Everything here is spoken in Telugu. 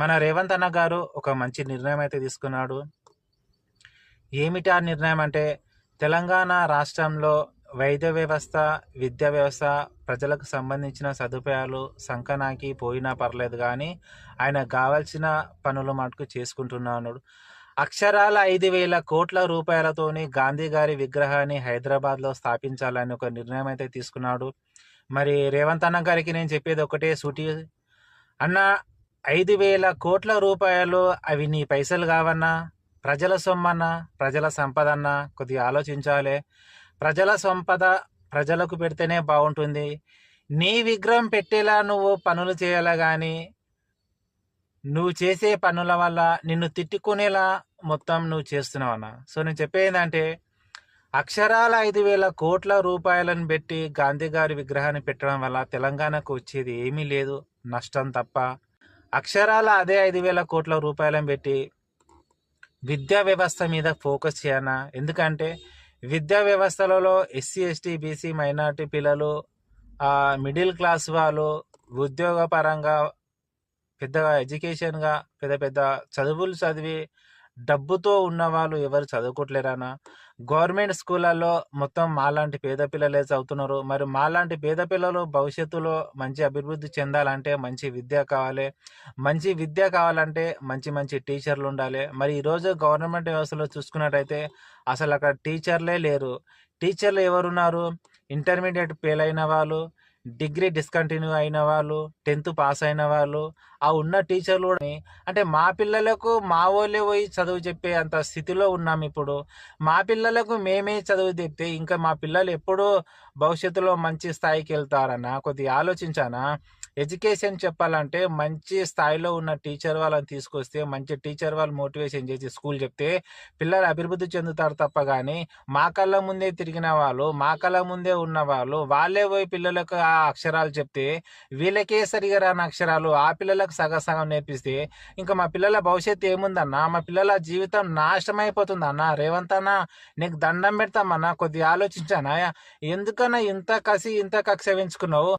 మన రేవంత్ అన్న గారు ఒక మంచి నిర్ణయం అయితే తీసుకున్నాడు. ఏమిటి ఆ నిర్ణయం అంటే, తెలంగాణ రాష్ట్రంలో వైద్య వ్యవస్థ, విద్యా వ్యవస్థ, ప్రజలకు సంబంధించిన సదుపాయాలు సంకనాకి పోయినా పర్లేదు కానీ ఆయనకు కావాల్సిన పనులు మటుకు చేసుకుంటున్నాడు. అక్షరాల 5,000 కోట్ల రూపాయలతోని గాంధీ గారి విగ్రహాన్ని హైదరాబాద్లో స్థాపించాలని ఒక నిర్ణయం అయితే తీసుకున్నాడు. మరి రేవంత్ అన్న గారికి నేను చెప్పేది ఒకటే సూటి అన్న, 5,000 కోట్ల రూపాయలు అవి నీ పైసలు కావన్నా, ప్రజల సొమ్మన్నా, ప్రజల సంపద అన్నా కొద్దిగా ఆలోచించాలి. ప్రజల సంపద ప్రజలకు పెడితేనే బాగుంటుంది. నీ విగ్రహం పెట్టేలా నువ్వు పనులు చేయాలా కానీ నువ్వు చేసే పనుల వల్ల నిన్ను తిట్టుకునేలా మొత్తం నువ్వు చేస్తున్నావన్నా. సో నేను చెప్పేది ఏంటంటే, అక్షరాల 5,000 కోట్ల రూపాయలను పెట్టి గాంధీ గారి విగ్రహాన్ని పెట్టడం వల్ల తెలంగాణకు వచ్చేది ఏమీ లేదు, నష్టం తప్ప. అక్షరాల అదే 5,000 కోట్ల రూపాయలను పెట్టి విద్యా వ్యవస్థ మీద ఫోకస్ చేయనా. ఎందుకంటే విద్యా వ్యవస్థలలో ఎస్సీ, ఎస్టీ, బీసీ, మైనార్టీ పిల్లలు, మిడిల్ క్లాస్ వాళ్ళు ఉద్యోగపరంగా పెద్దగా ఎడ్యుకేషన్గా పెద్ద పెద్ద చదువులు చదివి డబ్బుతో ఉన్నవాళ్ళు ఎవరు చదువుకోవట్లేరన్నా. గవర్నమెంట్ స్కూళ్ళల్లో మొత్తం మాలాంటి పేద పిల్లలే చదువుతున్నారు. మరి మాలాంటి పేద పిల్లలు భవిష్యత్తులో మంచి అభివృద్ధి చెందాలంటే మంచి విద్య కావాలి. మంచి విద్య కావాలంటే మంచి మంచి టీచర్లు ఉండాలి. మరి ఈరోజు గవర్నమెంట్ వ్యవస్థలో చూసుకున్నట్టయితే అసలు అక్కడ టీచర్లే లేరు. టీచర్లు ఎవరున్నారు? ఇంటర్మీడియట్ ఫెయిల్ అయిన వాళ్ళు, డిగ్రీ డిస్కంటిన్యూ అయిన వాళ్ళు, 10th పాస్ అయిన వాళ్ళు, ఆ ఉన్న టీచర్లు కూడా అంటే మా పిల్లలకు మా వాళ్ళే పోయి చదువు చెప్పే అంత స్థితిలో ఉన్నాం ఇప్పుడు. మా పిల్లలకు మేమే చదువు చెప్తే ఇంకా మా పిల్లలు ఎప్పుడూ భవిష్యత్తులో మంచి స్థాయికి వెళ్తారన్నా కొద్దిగా ఆలోచించానా. ఎడ్యుకేషన్ చెప్పాలంటే మంచి స్థాయిలో ఉన్న టీచర్ వాళ్ళని తీసుకొస్తే, మంచి టీచర్ వాళ్ళు మోటివేషన్ చేసి స్కూల్ చెప్తే పిల్లలు అభివృద్ధి చెందుతారు తప్ప కానీ మా కళ్ళ ముందే తిరిగిన వాళ్ళు, మా కళ్ళ ముందే ఉన్న వాళ్ళు వాళ్ళే పోయి పిల్లలకు ఆ అక్షరాలు చెప్తే వీళ్ళకే సరిగా రాని అక్షరాలు ఆ పిల్లలకు సగం సగం నేర్పిస్తే ఇంకా మా పిల్లల భవిష్యత్తు ఏముందన్నా? మా పిల్లల జీవితం నాశనం అయిపోతుందన్నా. రేవంత్ అన్న, నీకు దండం పెడతామన్నా, కొద్దిగా ఆలోచించానా. ఎందుకన్నా ఇంత కసి ఇంత కక్ష పెంచుకున్నావు?